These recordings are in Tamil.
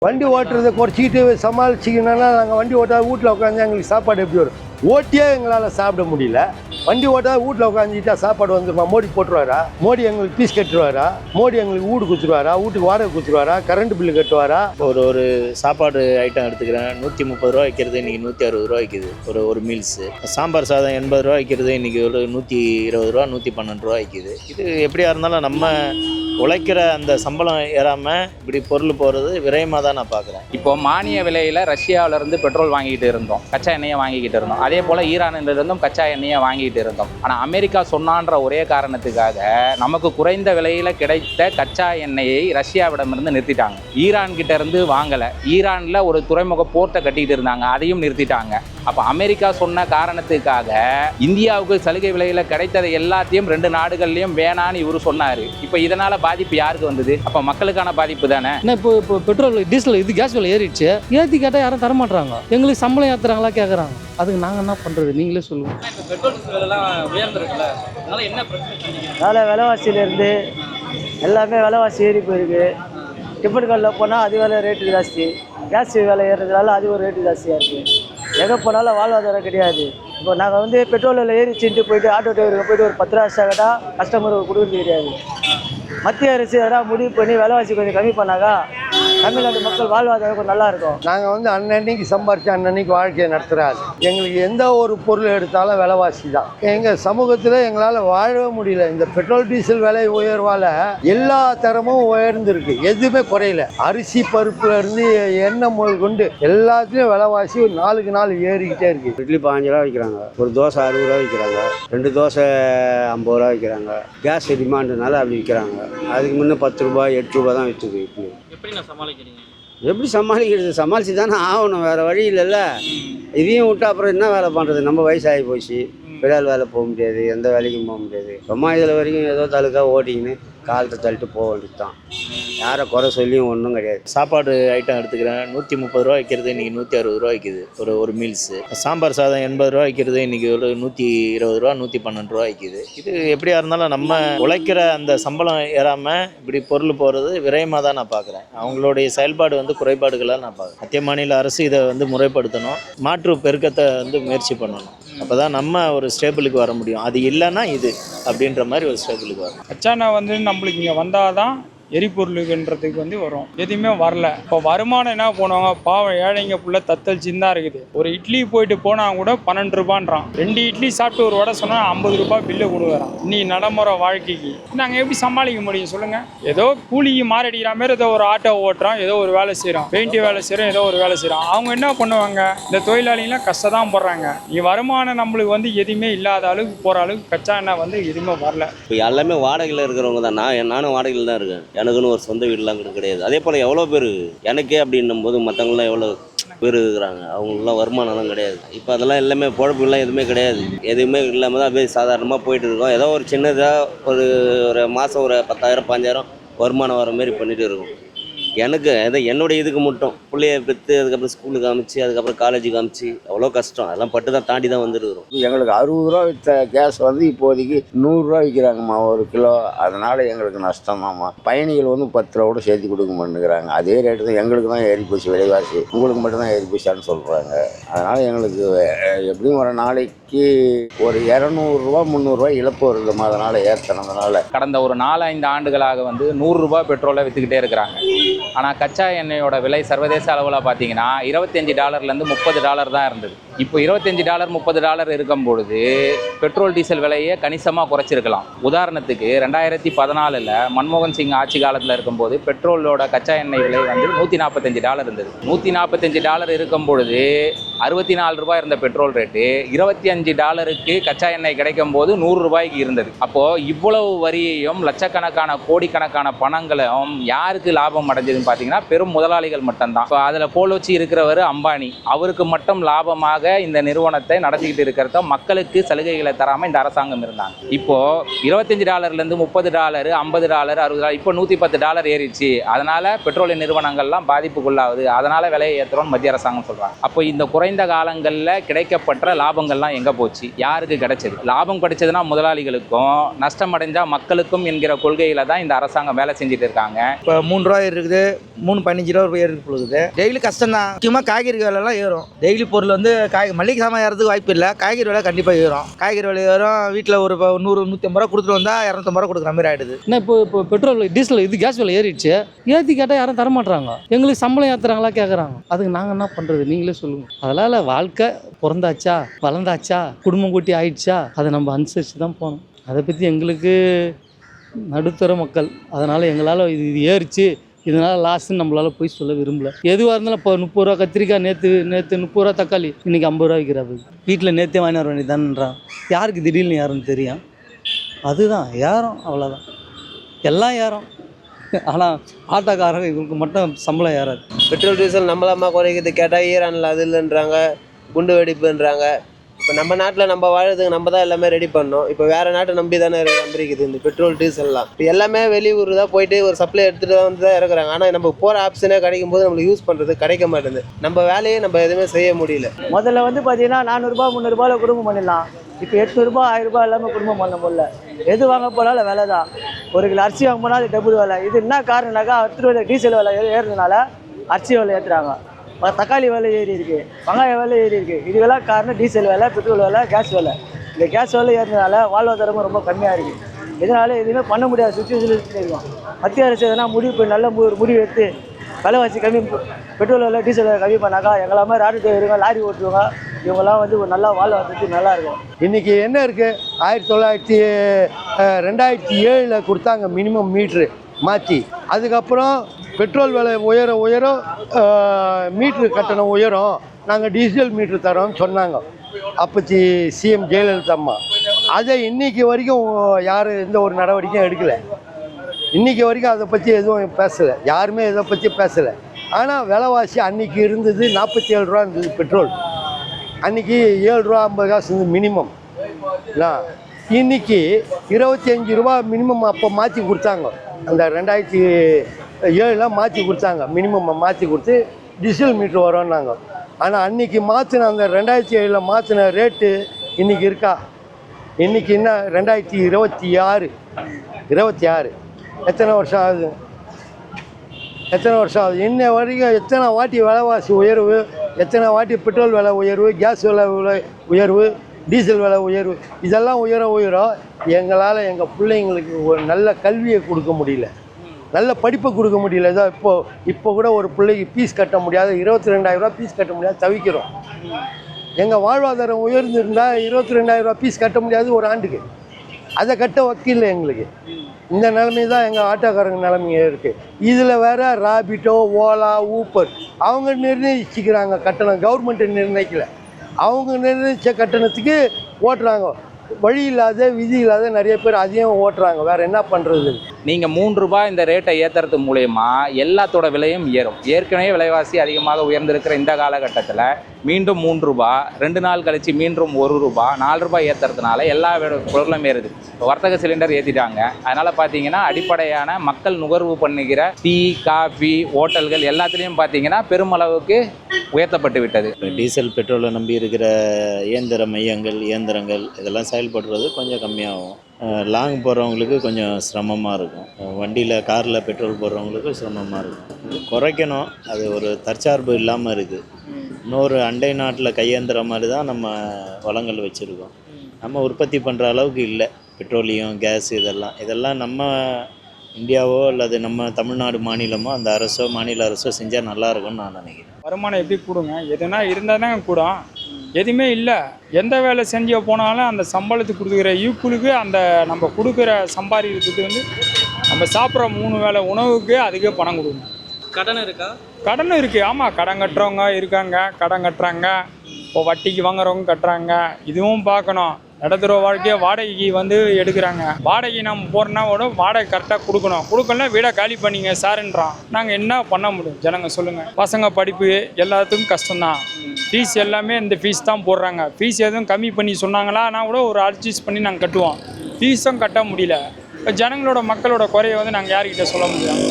வண்டி ஓட்டுறதை குறைச்சிக்கிட்டு சமாளிச்சிக்கணும்னா நாங்கள் வண்டி ஓட்டாத வீட்டில் உட்காந்து எங்களுக்கு சாப்பாடு எப்படி வரும்? ஓட்டியே எங்களால் சாப்பிட முடியல. வண்டி ஓட்டாத வீட்டில் உட்காந்துட்டா சாப்பாடு வந்துருமா? மோடி போட்டுருவாரா? மோடி எங்களுக்கு ஃபீஸ் கட்டுருவாரா? மோடி எங்களுக்கு வீடு கொடுத்துருவாரா? வீட்டுக்கு வாடகை கொடுத்துருவாரா? Current bill கட்டுவாரா? ஒரு சாப்பாடு ஐட்டம் எடுத்துக்கிறேன், 130 ரூபா வைக்கிறது இன்றைக்கி 160 ரூபா வைக்குது ஒரு மீல்ஸு. சாம்பார் சாதம் 80 ரூபா வைக்கிறது இன்றைக்கி ஒரு 120 ரூபா 112 ரூபா வைக்குது. இது எப்படியா இருந்தாலும் நம்ம உழைக்கிற அந்த சம்பளம் ஏறாமல் இப்படி பொருள் போகிறது விரயமாக தான் நான் பார்க்குறேன். இப்போ மானிய விலையில் ரஷ்யாவிலேருந்து பெட்ரோல் வாங்கிட்டு இருந்தோம், கச்சா எண்ணெயை வாங்கிக்கிட்டு இருந்தோம். அதே போல் ஈரானிலிருந்தும் கச்சா எண்ணெயை வாங்கிட்டு இருந்தோம். ஆனால் அமெரிக்கா சொன்னான்ற ஒரே காரணத்துக்காக நமக்கு குறைந்த விலையில் கிடைத்த கச்சா எண்ணெயை ரஷ்யாவிடமிருந்து நிறுத்திட்டாங்க. ஈரான் கிட்ட இருந்து வாங்கலை. ஈரானில் ஒரு துறைமுக போர்ட்டை கட்டிட்டு இருந்தாங்க, அதையும் நிறுத்திட்டாங்க. அப்போ அமெரிக்கா சொன்ன காரணத்துக்காக இந்தியாவுக்கு சலுகை விலையில் கிடைத்ததை எல்லாத்தையும் 2 நாடுகள்லையும் வேணான்னு இவர் சொன்னார். இப்போ இதனால் பாதிப்பு யாருக்கு வந்தது? அப்போ மக்களுக்கான பாதிப்பு தானே. இப்போ பெட்ரோல் டீசல் கேஸ் விலை ஏறிடுச்சு. ஏற்றி கேட்டால் யாரும் தரமாட்டுறாங்க. எங்களுக்கு சம்பளம் ஏற்றுறாங்களா கேட்குறாங்க. அதுக்கு நாங்கள் என்ன பண்ணுறது? நீங்களே சொல்லுவோம். பெட்ரோல் விலைலாம் உயர்ந்துருக்குல்ல, அதனால என்ன பிரச்சனை? விலைவாசியிலேருந்து எல்லாமே விலைவாசி ஏறி போயிருக்கு. டிஃபன் கடையில் போனால் அது விலை ரேட்டு ஜாஸ்தி, கேஸ் விலை ஏறுறதுனால அது ஒரு ரேட்டு ஜாஸ்தியாக இருக்குது. எங்கே போனாலும் வாழ்வாதாரம் கிடையாது. இப்போ நாங்கள் பெட்ரோல் விலை ஏறிச்சுட்டு போயிட்டு ஆட்டோ டிரைவருக்கு போயிட்டு ஒரு 10 ரூபா கேட்டால் கஸ்டமருக்கு கொடுக்குறது கிடையாது. மத்திய அரசு எதாவது முடிவு பண்ணி விலைவாசி கொஞ்சம் கம்மி பண்ணாக்கா தமிழ்நாட்டு மக்கள் வாழ்வாதாரம் கொஞ்சம் நல்லா இருக்கும். நாங்கள் அன்னன்னைக்கு சம்பாரித்து அன்னன்னைக்கு வாழ்க்கையை நடத்துகிறாரு. எங்களுக்கு எந்த ஒரு பொருள் எடுத்தாலும் விலைவாசி தான். எங்கள் சமூகத்தில் எங்களால் வாழவே முடியல. இந்த பெட்ரோல் டீசல் விலை உயர்வால் எல்லா தரமும் உயர்ந்துருக்கு, எதுவுமே குறையல. அரிசி பருப்புல இருந்து எண்ணெய் முதல் கொண்டு எல்லாத்துலேயும் விலைவாசி நாளுக்கு நாள் ஏறிக்கிட்டே இருக்கு. இட்லி 15 ரூபா விற்கிறாங்க, ஒரு தோசை 60 ரூபா விற்கிறாங்க, 2 தோசை 50 ரூபா விற்கிறாங்க. கேஸ் டிமாண்டுனால அப்படி விற்கிறாங்க. அதுக்கு முன்னே 10 ரூபா 8 ரூபா தான் விற்றுது இட்லி. எப்படி நான் சமாளிக்கிறீங்க? எப்படி சமாளிக்கிறது? சமாளித்து தானே ஆகணும், வேறு வழி இல்லைல்ல. இதையும் விட்டு அப்புறம் என்ன வேலை பண்ணுறது? நம்ம வயசாகி போச்சு, விடால் வேலை போக முடியாது, எந்த வேலைக்கும் போக முடியாது. சும்மா இதில் வரைக்கும் ஏதோ தழுக்கா ஓட்டிங்கன்னு காலத்தை தள்ளிட்டு போக வேண்டியது தான். யாரை குறை சொல்லியும் ஒன்றும் கிடையாது. சாப்பாடு ஐட்டம் எடுத்துக்கிறேன், 130 ரூபா வைக்கிறது இன்றைக்கி 160 ரூபா வைக்குது ஒரு மீல்ஸு. சாம்பார் சாதம் 80 ரூபா வைக்கிறது இன்றைக்கி ஒரு 120 ரூபா 112 ரூபா வைக்குது. இது எப்படியா இருந்தாலும் நம்ம உழைக்கிற அந்த சம்பளம் ஏறாமல் இப்படி பொருள் போகிறது விரயமாக தான் நான் பார்க்குறேன். அவங்களுடைய செயல்பாடு குறைபாடுகளாக நான் பார்க்குறேன். மத்திய மாநில அரசு இதை முறைப்படுத்தணும், மாற்று பெருக்கத்தை முயற்சி பண்ணணும். அப்போ தான் நம்ம ஒரு ஸ்டேபிளுக்கு வர முடியும். அது இல்லைன்னா இது அப்படின்ற மாதிரி ஒரு ஸ்டேபிளுக்கு வரும். கச்சானா நம்மளுக்கு இங்கே வந்தால் தான் எரிபொருளுக்குன்றதுக்கு வரும். எதுவுமே வரல. இப்போ வருமானம் என்ன பண்ணுவாங்க? பாவம் ஏழைங்க புள்ள தத்தளிச்சுன்னு தான் இருக்குது. ஒரு இட்லி போயிட்டு போனால் கூட 12 ரூபான்றான். 2 இட்லி சாப்பிட்டு ஒரு வடை சொன்னால் 50 ரூபாய் பில்லு கொடுக்குறான். நீ நடைமுறை வாழ்க்கைக்கு நாங்கள் எப்படி சமாளிக்க முடியும் சொல்லுங்கள்? ஏதோ கூலிக்கு மாரடிக்கிற மாதிரி ஏதோ ஒரு ஆட்டோ ஓட்டுறோம், ஏதோ ஒரு வேலை செய்கிறோம், பெயிண்ட் வேலை செய்கிறோம், ஏதோ ஒரு வேலை செய்கிறோம். அவங்க என்ன பண்ணுவாங்க? இந்த தொழிலாளிகளாம் கஷ்டம் தான் போடுறாங்க. வருமானம் நம்மளுக்கு எதுவுமே இல்லாத அளவுக்கு போகிற அளவுக்கு கச்சா எண்ணெய் எதுவுமே வரல. இப்போ எல்லாமே வாடகையில் இருக்கிறவங்க தான். நானும் வாடகையில் தான் இருக்கேன். எனக்குன்னு ஒரு சொந்த வீடுலாம் கிடையாது. அதே போல் எவ்வளோ பேர் எனக்கே அப்படின்னும் போது மற்றவங்களாம் எவ்வளோ பேர் இருக்கிறாங்க, அவங்களுக்குலாம் வருமானம்லாம் கிடையாது. இப்போ அதெல்லாம் எல்லாமே பொழப்புலாம் எதுவுமே கிடையாது. எதுவுமே இல்லாமல் தான் அப்படியே சாதாரணமாக போயிட்டு இருக்கோம். ஏதோ ஒரு சின்னதாக ஒரு மாதம் ஒரு 10,000 15,000 வருமானம் வர மாதிரி பண்ணிட்டு இருக்கோம். எனக்கு என்னுடைய இதுக்கு மட்டும் பிள்ளைய பெற்று அதுக்கப்புறம் ஸ்கூலுக்கு காமிச்சு அதுக்கப்புறம் காலேஜுக்கு காமிச்சு அவ்வளோ கஷ்டம். அதெல்லாம் பட்டு தான் தாண்டி தான் வந்துருக்கிறோம். எங்களுக்கு 60 ரூபா விற்ற கேஸ் இப்போதைக்கு 100 ரூபா விற்கிறாங்கம்மா ஒரு கிலோ. அதனால் எங்களுக்கு நஷ்டமாம்மா. பயணிகள் 10 ரூபா கூட சேர்த்து கொடுக்க மாட்டேங்கிறாங்க. அதே ரேட்டு தான் எங்களுக்கு தான் ஏறி போச்சு விலைவாசி. உங்களுக்கு மட்டும்தான் ஏறி போச்சான்னு சொல்கிறாங்க. அதனால் எங்களுக்கு எப்படியும் ஒரு நாளைக்கு ஒரு 200 ரூபா 300 ரூபா இழப்பு வருதுமா. அதனால் ஏற்றனதுனால கடந்த ஒரு 4-5 ஆண்டுகளாக 100 ரூபாய் பெட்ரோலை விற்றுக்கிட்டே இருக்கிறாங்க. ஆனால் கச்சா எண்ணெயோட விலை சர்வதேச அளவில் பார்த்தீங்கன்னா $25 $30 தான் இருந்தது. இப்போ $25 $30 இருக்கும் பொழுது பெட்ரோல் டீசல் விலையை கணிசமாக குறைச்சிருக்கலாம். உதாரணத்துக்கு 2014 மன்மோகன் சிங் ஆட்சி காலத்தில் இருக்கும்போது பெட்ரோலோட கச்சா எண்ணெய் விலை $145 இருந்தது. $145 இருக்கும் பொழுது 64 ரூபாய் இருந்த பெட்ரோல் ரேட்டு $25க்கு கச்சா எண்ணெய் கிடைக்கும் போது 100 ரூபாய்க்கு இருந்தது. அப்போது இவ்வளவு வரியையும் லட்சக்கணக்கான கோடிக்கணக்கான பணங்களும் யாருக்கு லாபம் அடைஞ்சதுன்னு பார்த்தீங்கன்னா பெரும் முதலாளிகள் மட்டும்தான். இப்போ அதில் கோல் வச்சு இருக்கிறவர் அம்பானி, அவருக்கு மட்டும் லாபமாக இந்த நிறுவனத்தை நடத்திக்கிட்டு இருக்கிறத மக்களுக்கு சலுகைகளை தராமல் இந்த அரசாங்கம் இருந்தாங்க. இப்போது $25 $30 $50 $60 இப்போ $110 ஏறிடுச்சு. அதனால் பெட்ரோலிய நிறுவனங்கள்லாம் பாதிப்புக்குள்ளாகுது. அதனால் விலையை ஏற்றுறோம்னு மத்திய அரசாங்கம் சொல்கிறாங்க. அப்போ இந்த குறைந்த காலங்களில் கிடைக்கப்பட்ட லாபங்கள்லாம் எங்கே போச்சு? யாருக்கு கிடைச்சது? லாபம் கிடைச்சதுன்னா முதலாளிகளுக்கும், நஷ்டம் அடைஞ்சால் மக்களுக்கும் என்கிற கொள்கையில் தான் இந்த அரசாங்கம் வேலை செஞ்சுட்டு இருக்காங்க. இப்போ ₹3 இருக்குது, 3.15 ஏறி போகுது. டெய்லி கஷ்டம் தான். முக்கியமாக காய்கறி விலைலாம் ஏறும். டெய்லி பொருள் வந்து மளிகை சாமான் ஏறதுக்கு வாய்ப்பு இல்லை. காய்கறி விலை கண்டிப்பாக ஏறும். காய்கறி விலை ஏறும். வீட்டில் ஒரு 100-150 கொடுத்துட்டு வந்தால் 250 கொடுக்குற மாதிரி ஆகிடுது. ஏன்னா இப்போ பெட்ரோல் டீசல் கேஸ் விலை ஏறிடுச்சு. ஏற்றி கேட்டால் யாரும் தரமாட்டுறாங்க. எங்களுக்கு சம்பளம் ஏற்றுறாங்களா கேட்குறாங்க. அதுக்கு நாங்கள் என்ன பண்ணுறது? நீங்களே சொல்லுங்கள். அதனால் வாழ்க்கை பிறந்தாச்சா, வளர்ந்தாச்சா, குடும்பம் கூட்டி ஆயிடுச்சா, அதை நம்ம அனுசரித்து தான் போகணும். அதை பற்றி எங்களுக்கு நடுத்தர மக்கள், அதனால் எங்களால் இது ஏறிச்சு, இதனால் லாஸ்ன்னு நம்மளால் போய் சொல்ல விரும்பல. எதுவாக இருந்தாலும் இப்போ ₹30 கத்திரிக்காய், நேற்று ₹30 தக்காளி, இன்றைக்கி ₹50 விற்கிறாரு. வீட்டில் நேற்றே வாங்கி வர வேண்டியதான்றான். யாருக்கு திடீர்னு யாருன்னு தெரியும்? அதுதான் யாரும், அவ்வளோதான். எல்லாம் யாரும். ஆனால் ஆட்டோக்காரங்க இவங்களுக்கு மட்டும் சம்பளம் ஏறாது. பெட்ரோல் டீசல் நம்மளாமா குறைக்கிறது கேட்டால் ஈரானில் அது இல்லைன்றாங்க, குண்டு வெடிப்புன்றாங்க. இப்போ நம்ம நாட்டில் நம்ம வாழறதுக்கு நம்ம தான் எல்லாமே ரெடி பண்ணோம். இப்போ வேறு நாட்டை நம்பி தானே நம்பிருக்குது இந்த பெட்ரோல் டீசல்லாம். இப்போ எல்லாமே வெளியூர் தான் போயிட்டு ஒரு சப்ளை எடுத்துகிட்டு வந்து தான் இறக்குறாங்க. ஆனால் நம்ம போகிற ஆப்ஷனே கிடைக்கும் போது நம்மளுக்கு யூஸ் பண்ணுறது கிடைக்க மாட்டேங்குது. நம்ம வேலையை நம்ம எதுவுமே செய்ய முடியல. முதல்ல வந்து பார்த்தீங்கன்னா $400 $300 குடும்பம் பண்ணிடலாம். இப்போ $800 $1000 எல்லாமே குடும்பம் பண்ண முடியல. எது வாங்க போனாலும் விலை தான். 1 கிலோ அரிசி வாங்க போனால் அது டபுள் விலை. இது என்ன காரணம்னாக்கா அடுத்த டீசல் விலை ஏறுறதுனால அரிசி விலை ஏற்றுறாங்க. தக்காளி விலை ஏறி இருக்குது, வெங்காய விலை ஏறி இருக்குது. இதுவெல்லாம் காரணம் டீசல் விலை, பெட்ரோல் விலை, கேஸ் விலை. இந்த கேஸ் விலை ஏறினால வாழ்வாதாரமும் ரொம்ப கம்மியாக இருக்குது. இதனால் எதுவுமே பண்ண முடியாத சுச்சுவேஷன் இருக்கும். மத்திய அரசு எதனா முடிவு நல்ல முடிவு எடுத்து விலைவாசி கம்மி, பெட்ரோல் விலை, டீசல் விலை கம்மி பண்ணாக்கா எங்களை மாதிரி ஆட்டோ டிரைவருங்க, லாரி ஓட்டுவாங்க, இவங்கெல்லாம் வந்து ஒரு நல்லா வாழ்வாதாரத்துக்கு நல்லா இருக்கும். இன்றைக்கி என்ன இருக்குது? 2007 கொடுத்தாங்க மினிமம் மீட்ரு மாற்றி. அதுக்கப்புறம் பெட்ரோல் விலை உயர மீட்ரு கட்டணம் உயரும், நாங்கள் டீசல் மீட்ரு தரோம்னு சொன்னாங்க அப்போச்சி சிஎம் ஜெயலலிதா அம்மா. அதை இன்றைக்கி வரைக்கும் யாரும் எந்த ஒரு நடவடிக்கையும் எடுக்கலை. இன்றைக்கி வரைக்கும் அதை பற்றி எதுவும் பேசலை, யாருமே இதை பற்றி பேசலை. ஆனால் விலைவாசி அன்றைக்கி இருந்தது ₹47 இருந்தது பெட்ரோல். அன்றைக்கி ₹7.50 இருந்தது மினிமம். இன்றைக்கி ₹25 மினிமம் அப்போ மாற்றி கொடுத்தாங்க. அந்த 2007 மாற்றி கொடுத்தாங்க, மினிமம் மாற்றி கொடுத்து டீசல் மீட்ரு வரோன்னாங்க. ஆனால் அன்றைக்கி மாற்றின அந்த 2007 மாற்றின ரேட்டு இன்றைக்கி இருக்கா? இன்றைக்கி என்ன 2026 எத்தனை வருஷம் ஆகுது? இன்ன வரைக்கும் எத்தனை வாட்டி விலைவாசி உயர்வு, எத்தனை வாட்டி பெட்ரோல் விலை உயர்வு, கேஸ் விலை உயர்வு, டீசல் விலை உயர்வு, இதெல்லாம் உயர எங்களால் எங்கள் பிள்ளைங்களுக்கு ஒரு நல்ல கல்வியை கொடுக்க முடியல, நல்ல படிப்பை கொடுக்க முடியல. ஏதோ இப்போ கூட ஒரு பிள்ளைக்கு ஃபீஸ் கட்ட முடியாத ₹22,000 ஃபீஸ் கட்ட முடியாது தவிக்கிறோம். எங்கள் வாழ்வாதாரம் உயர்ந்திருந்தால் ₹22,000 ஃபீஸ் கட்ட முடியாது ஒரு ஆண்டுக்கு. அதை கட்ட வக்கீல் எங்களுக்கு. இந்த நிலைமை தான் எங்கள் ஆட்டோக்காரங்க நிலைமையே இருக்குது. இதில் வேறு ராபிட்டோ, ஓலா, ஊப்பர் அவங்க நிர்ணயிச்சுக்கிறாங்க கட்டணம், கவர்மெண்ட்டு நிர்ணயிக்கல. அவங்க நிர்ணயித்த கட்டணத்துக்கு ஓட்டுறாங்க. வழி இல்லாத, விதி இல்லாத நிறைய பேர் அதையும் ஓட்டுறாங்க. வேறு என்ன பண்ணுறது? நீங்கள் ₹3 இந்த ரேட்டை ஏற்றுறது மூலயமா எல்லாத்தோட விலையும் ஏறும். ஏற்கனவே விலைவாசி அதிகமாக உயர்ந்திருக்கிற இந்த காலகட்டத்தில் மீண்டும் ₹3, 2 நாள் கழித்து மீண்டும் ₹1, ₹4 ஏற்றுறதுனால எல்லா பொருளும் ஏறுது. இப்போ வர்த்தக சிலிண்டர் ஏற்றிட்டாங்க. அதனால் பார்த்தீங்கன்னா அடிப்படையான மக்கள் நுகர்வு பண்ணுகிற டீ, காஃபி, ஹோட்டல்கள் எல்லாத்துலேயும் பார்த்தீங்கன்னா பெருமளவுக்கு உயர்த்தப்பட்டு விட்டது. டீசல் பெட்ரோலை நம்பி இருக்கிற இயந்திர மையங்கள், இயந்திரங்கள் இதெல்லாம் செயல்படுறது கொஞ்சம் கம்மியாகும். லாங் போகிறவங்களுக்கு கொஞ்சம் சிரமமாக இருக்கும். வண்டியில், காரில் பெட்ரோல் போடுறவங்களுக்கு சிரமமாக இருக்கும். குறைக்கணும். அது ஒரு தற்சார்பு இல்லாமல் இருக்குது. இன்னொரு அண்டை நாட்டில் கையேந்திர மாதிரி தான் நம்ம வளங்கள் வச்சுருக்கோம். நம்ம உற்பத்தி பண்ணுற அளவுக்கு இல்லை. பெட்ரோலியம், கேஸ் இதெல்லாம் நம்ம இந்தியாவோ அல்லது நம்ம தமிழ்நாடு மாநிலமோ அந்த அரசோ மாநில அரசோ செஞ்சால் நல்லாயிருக்கும்னு நான் நினைக்கிறேன். வருமானம் எப்படி கூடுங்க? எதுனா இருந்தால் தாங்க கூடும். எதுவுமே இல்லை. எந்த வேலை செஞ்சு போனாலும் அந்த சம்பளத்துக்கு கொடுக்குற ஈக்குவலுக்கு அந்த நம்ம கொடுக்குற சம்பாதிக்கிறதுக்கு வந்து நம்ம சாப்பிட்ற 3 வேளை உணவுக்கு அதுக்கே பணம் கொடுக்கணும். கடன் இருக்கா? கடன் இருக்குது. ஆமாம், கடன் கட்டுறவங்க இருக்காங்க, கடன் கட்டுறாங்க. இப்போ வட்டிக்கு வாங்குறவங்க கட்டுறாங்க. இதுவும் பார்க்கணும். நடுத்தர வாழ்க்கையை வாடகைக்கு வந்து எடுக்கிறாங்க. வாடகை நம்ம போகிறோன்னா கூட வாடகை கரெக்டாக கொடுக்கலன்னா வீடை காலி பண்ணிங்க சாருன்றான். நாங்கள் என்ன பண்ண முடியும் ஜனங்க சொல்லுங்கள். பசங்க படிப்பு எல்லாத்துக்கும் கஷ்டம்தான். ஃபீஸ் எல்லாமே இந்த ஃபீஸ் தான் போடுறாங்க. ஃபீஸ் எதுவும் கம்மி பண்ணி சொன்னாங்களான்னா கூட ஒரு அட்ஜஸ்ட் பண்ணி நாங்கள் கட்டுவோம். ஃபீஸும் கட்ட முடியல. இப்போ ஜனங்களோட மக்களோட குறையை வந்து நாங்கள் யார்கிட்ட சொல்ல முடியும்?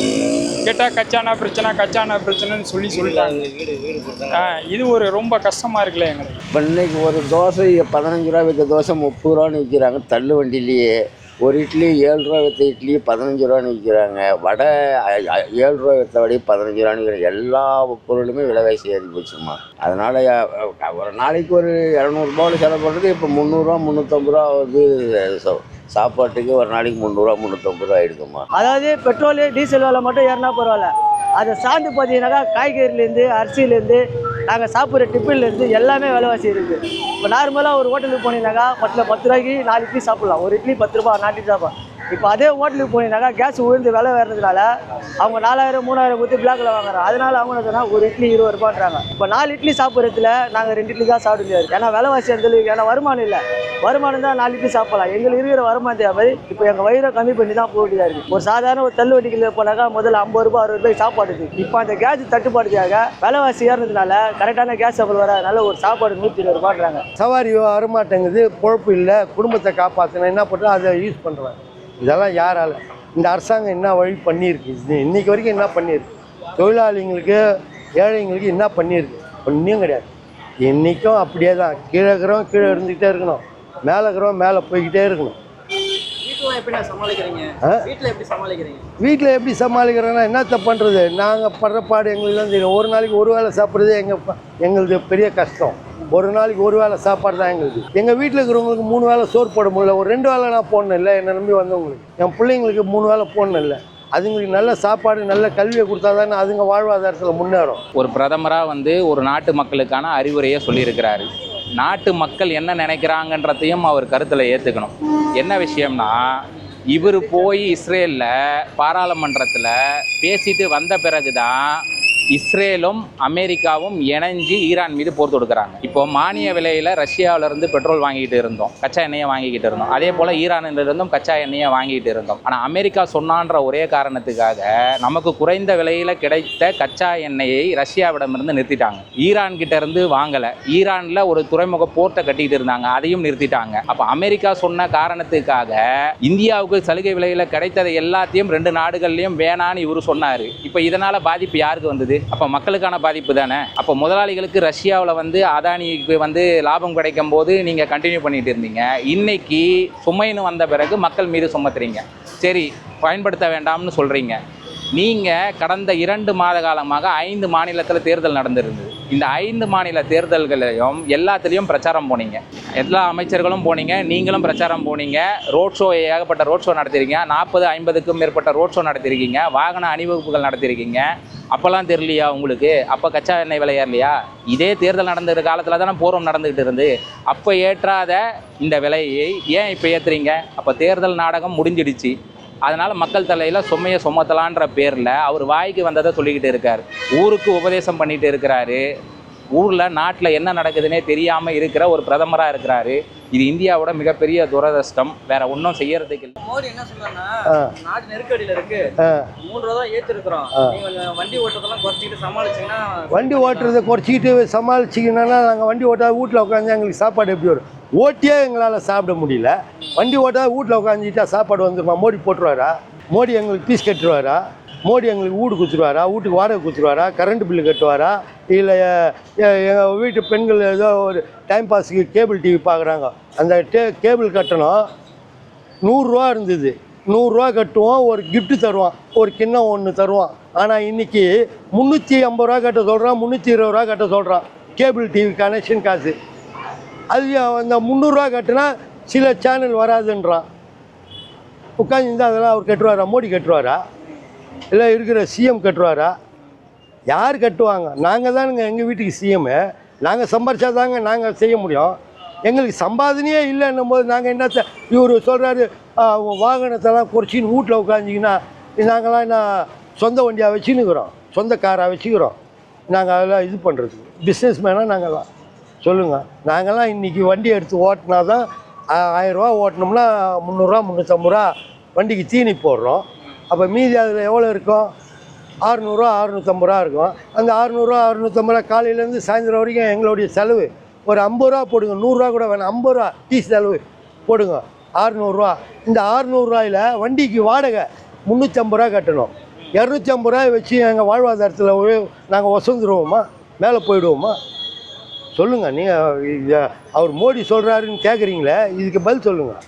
கேட்டால் கச்சானா பிரச்சனைன்னு சொல்லிட்டாங்க. இது ஒரு ரொம்ப கஷ்டமாக இருக்குல்ல எங்களுக்கு. இப்போ இன்னைக்கு ஒரு தோசை 15 ரூபா விற்ற தோசை 30 ரூபான்னு விற்கிறாங்க தள்ளு வண்டியிலேயே. ஒரு இட்லி 7 ரூபா விற்ற இட்லி 15 ரூபான்னு விற்கிறாங்க. வடை 7 ரூபா விற்ற வடை 15 ரூபான்னு விற்கிறாங்க. எல்லா பொருளுமே விலைவாசி ஏறி போச்சுமா. அதனால் ஒரு நாளைக்கு ஒரு 200 ரூபாவில் செலவு பண்ணுறது இப்போ 300 350 ரூபா வந்து சாப்பாட்டுக்கு ஒரு நாளைக்கு 300 350 ரூபா ஆகிடுதுமா. அதாவது பெட்ரோலு டீசல் விலை மட்டும் ஏறினா பரவாயில்ல, அதை சார்ந்து பார்த்தீங்கன்னாக்கா காய்கறிலேருந்து அரிசியிலேருந்து நாங்கள் சாப்பிட்ற டிஃபன்லேருந்து எல்லாமே விலைவாசி இருக்குது. இப்போ நார்மலாக ஒரு ஹோட்டலுக்கு போனீங்கன்னாக்கா 10 ரூபாய்க்கு 4 இட்லி சாப்பிட்லாம். ஒரு இட்லி 10 ரூபா 4 இட்லி சாப்பிட்லாம். இப்போ அதே ஹோட்டலுக்கு போனீங்கன்னாக்கா கேஸ் உயர்ந்து விலை வேறதுனால அவங்க 4000 3000 கொடுத்து பிளாக்கில் வாங்குறாங்க. அதனால அவங்க என்ன சொன்னால் ஒரு இட்லி 20 ரூபான்றாங்க. இப்போ 4 இட்லி சாப்பிட்றதுல நாங்கள் 2 இட்லி தான் சாப்பிட முடியாது. ஏன்னா விலைவாசி அந்தளவுக்கு. ஏன்னா வருமானம் இல்லை. வருமானம் தான் 4 இட்லி சாப்பிடலாம். எங்களுக்கு இருக்கிற வருமானத்தை மாதிரி இப்போ எங்கள் வயிறை கம்மி பண்ணி தான் போக வேண்டியதாக இருக்குது. ஒரு சாதாரண ஒரு தள்ளு வண்டிகளில் போனாக்கா முதல்ல 50 ரூபா 60 ரூபாய்க்கு சாப்பாடு இருக்குது. இப்போ அந்த கேஸ் தட்டுப்பாடுக்காக விலைவாசி ஏறினதுனால கரெக்டான கேஸ் சப்ளை வராதனால ஒரு சாப்பாடு 120 ரூபான்றாங்க. சவாரி வரமாட்டேங்குது, பொழப்பு இல்லை, குடும்பத்தை காப்பாற்றணும், என்ன பண்ணுறோம் அதை யூஸ் பண்ணுறேன். இதெல்லாம் யாரால்? இந்த அரசாங்கம் என்ன வழி பண்ணியிருக்கு? இன்றைக்கி வரைக்கும் என்ன பண்ணியிருக்கு? தொழிலாளிங்களுக்கு ஏழைங்களுக்கு என்ன பண்ணியிருக்கு? ஒன்றும் கிடையாது. என்றைக்கும் அப்படியே தான். கீழே இருக்கிறோம் கீழே இருந்துக்கிட்டே இருக்கணும், மேலே இருக்கிறோம் மேலே போய்கிட்டே இருக்கணும். வீட்டில் எப்படி சமாளிக்கிறோன்னா என்னத்தை பண்ணுறது? நாங்கள் படுற பாடு எங்களுக்கு தான் தெரியும். ஒரு நாளைக்கு ஒரு வேளை சாப்பிட்றதே எங்களுக்கு பெரிய கஷ்டம். ஒரு நாளைக்கு ஒரு வேளை சாப்பாடு தான் எங்களுக்கு. எங்கள் வீட்டில் இருக்கிறவங்களுக்கு 3 வேளை சோறு போட முடியல. ஒரு 2 வேளை நான் போடணும் இல்லை, என்னை நம்பி வந்தவங்களுக்கு. என் பிள்ளைங்களுக்கு 3 வேளை போடணும் இல்லை. அதுங்களுக்கு நல்ல சாப்பாடு நல்ல கல்வியை கொடுத்தா தானே அதுங்க வாழ்வாதாரத்தில் முன்னேறும். ஒரு பிரதமராக வந்து ஒரு நாட்டு மக்களுக்கான அறிவுரையை சொல்லியிருக்கிறாரு. நாட்டு மக்கள் என்ன நினைக்கிறாங்கன்றதையும் அவர் கருத்தில் ஏற்றுக்கணும். என்ன விஷயம்னா, இவர் போய் இஸ்ரேலில் பாராளுமன்றத்தில் பேசிட்டு வந்த பிறகு தான் இஸ்ரேலும் அமெரிக்காவும் இணைஞ்சு ஈரான் மீது போர் தொடுக்கிறாங்க. இப்போ மானிய விலையில் ரஷ்யாவிலேருந்து பெட்ரோல் வாங்கிட்டு இருந்தோம், கச்சா எண்ணெயை வாங்கிக்கிட்டு இருந்தோம். அதே போல் ஈரானிலிருந்தும் கச்சா எண்ணெயை வாங்கிட்டு இருந்தோம். ஆனால் அமெரிக்கா சொன்னான்ற ஒரே காரணத்துக்காக நமக்கு குறைந்த விலையில் கிடைத்த கச்சா எண்ணெயை ரஷ்யாவிடமிருந்து நிறுத்திட்டாங்க. ஈரான் கிட்ட இருந்து வாங்கலை. ஈரானில் ஒரு துறைமுக போர்ட்டை கட்டிக்கிட்டு இருந்தாங்க, அதையும் நிறுத்திட்டாங்க. அப்போ அமெரிக்கா சொன்ன காரணத்துக்காக இந்தியாவுக்கு சலுகை விலையில் கிடைத்ததை எல்லாத்தையும் 2 நாடுகள்லையும் வேணான்னு இவர் சொன்னார். இப்போ இதனால் பாதிப்பு யாருக்கு வந்தது? அப்போ மக்களுக்கான பாதிப்பு தானே. அப்போ முதலாளிகளுக்கு ரஷ்யாவில் வந்து அதானிக்கு வந்து லாபம் கிடைக்கும் போது நீங்கள் கண்டினியூ பண்ணிட்டு இருந்தீங்க. இன்னைக்கு சுமைன்னு வந்த பிறகு மக்கள் மீது சுமத்துறீங்க. சரி, பயன்படுத்த வேண்டாம்னு சொல்கிறீங்க. நீங்கள் கடந்த 2 மாத காலமாக 5 மாநிலத்தில் தேர்தல் நடந்திருந்தது. இந்த 5 மாநில தேர்தல்களையும் எல்லாத்துலேயும் பிரச்சாரம் போனீங்க. எல்லா அமைச்சர்களும் போனீங்க, நீங்களும் பிரச்சாரம் போனீங்க. ரோட் ஷோ, ஏகப்பட்ட ரோட் ஷோ நடத்திருக்கீங்க. 40-50க்கும் மேற்பட்ட ரோட் ஷோ நடத்திருக்கீங்க. வாகன அணிவகுப்புகள் நடத்திருக்கீங்க. அப்போல்லாம் தெரியலையா உங்களுக்கு? அப்போ கச்சா எண்ணெய் விலை ஏறலையா? இதே தேர்தல் நடந்த காலத்தில் தானே போரம் நடந்துக்கிட்டு இருந்து. அப்போ ஏற்றாத இந்த விலையை ஏன் இப்போ ஏற்றுறீங்க? அப்போ தேர்தல் நாடகம் முடிஞ்சிடுச்சு. அதனால் மக்கள் தலையில் சுமையை சுமத்தலான்ற பேரில் அவர் வாய்க்கு வந்ததை சொல்லிக்கிட்டு இருக்கார். ஊருக்கு உபதேசம் பண்ணிகிட்டு இருக்கிறாரு. ஊரில் நாட்டில் என்ன நடக்குதுன்னே தெரியாமல் இருக்கிற ஒரு பிரதமராக இருக்கிறாரு. இது இந்தியாவோட மிகப்பெரிய துரதிர்ஷ்டம். வேற ஒன்றும் செய்யறதுக்கு இல்லை. மோடி என்ன சொன்னாங்கன்னா, நாடு நெருக்கடியில் இருக்கு, 3 ரூபா தான் ஏற்றிருக்கிறோம், நீங்க வண்டி ஓட்டுறதெல்லாம் குறைச்சிக்கிட்டு சமாளிச்சிங்கன்னா. வண்டி ஓட்டுறதை குறைச்சிக்கிட்டு சமாளிச்சிங்கன்னா நாங்கள் வண்டி ஓட்டாத வீட்டில் உட்காந்து எங்களுக்கு சாப்பாடு எப்படி வரும்? ஓட்டியே எங்களால் சாப்பிட முடியல. வண்டி ஓட்டாத வீட்டில் உட்காந்துட்டா சாப்பாடு வந்துருமா? மோடி போட்டுருவாரா? மோடி எங்களுக்கு ஃபீஸ் கட்டுருவாரா? மோடி எங்களுக்கு வீடு கொடுத்துருவாரா? வீட்டுக்கு வாடகை கொடுத்துருவாரா? Current bill கட்டுவாரா? இல்லை எங்கள் வீட்டு பெண்கள் ஏதோ ஒரு டைம் பாஸுக்கு கேபிள் டிவி பார்க்குறாங்க, அந்த கேபிள் கட்டணும் 100 ரூபா இருந்தது. 100 ரூபா கட்டுவோம், ஒரு கிஃப்ட்டு தருவான், ஒரு கிண்ணம் ஒன்று தருவான். ஆனால் இன்றைக்கி 350 ரூபா கட்ட சொல்கிறான், 320 ரூபா கட்ட சொல்கிறான் கேபிள் டிவி கனெக்ஷன் காசு. அது அந்த 300 ரூபா கட்டினா சில சேனல் வராதுன்றான். உட்காந்துருந்தா அதெல்லாம் அவர் கட்டுவாரா? மோடி கட்டுவாரா? இல்லை இருக்கிற சிஎம் கட்டுவாரா? யார் கட்டுவாங்க? நாங்கள் தானுங்க எங்கள் வீட்டுக்கு சிஎம்மு. நாங்கள் சம்பாரிச்சா தாங்க நாங்கள் செய்ய முடியும். எங்களுக்கு சம்பாதனையே இல்லைன்னும் போது நாங்கள் என்னத்தை? இவர் சொல்கிறாரு வாகனத்தெல்லாம் குறைச்சின்னு வீட்டில் உட்காந்துங்கன்னா நாங்களாம் என்ன சொந்த வண்டியாக வச்சுன்னுக்கிறோம், சொந்த காராக வச்சுக்கிறோம். நாங்கள் அதெல்லாம் இது பண்ணுறதுக்கு பிஸ்னஸ் மேனாக நாங்கள்லாம் சொல்லுங்கள். நாங்கள்லாம் இன்றைக்கி வண்டி எடுத்து ஓட்டினா தான் 1000 ரூபா ஓட்டினோம்னா 300 ரூபா 350 ரூபா வண்டிக்கு தீனி போடுறோம். அப்போ மீதி அதில் எவ்வளோ இருக்கும்? 600 ரூபா 650 ரூபா இருக்கும். அந்த 600 ரூபா 650 ரூபா காலையிலேருந்து சாயந்தரம் வரைக்கும் எங்களுடைய செலவு ஒரு 50 ரூபா போடுங்க. 100 ரூபா கூட வேணாம், 50 ரூபா டீ செலவு போடுங்க. 600 ரூபா. இந்த 600 ரூபாயில் வண்டிக்கு வாடகை 350 ரூபா கட்டணும். 250 ரூபாய் வச்சு எங்கள் வாழ்வாதாரத்தில் நாங்கள் வசந்துருவோமா? மேலே போயிடுவோமா? சொல்லுங்கள். நீங்கள் அவர் மோடி சொல்கிறாருன்னு கேட்குறீங்களே, இதுக்கு பதில் சொல்லுங்கள்.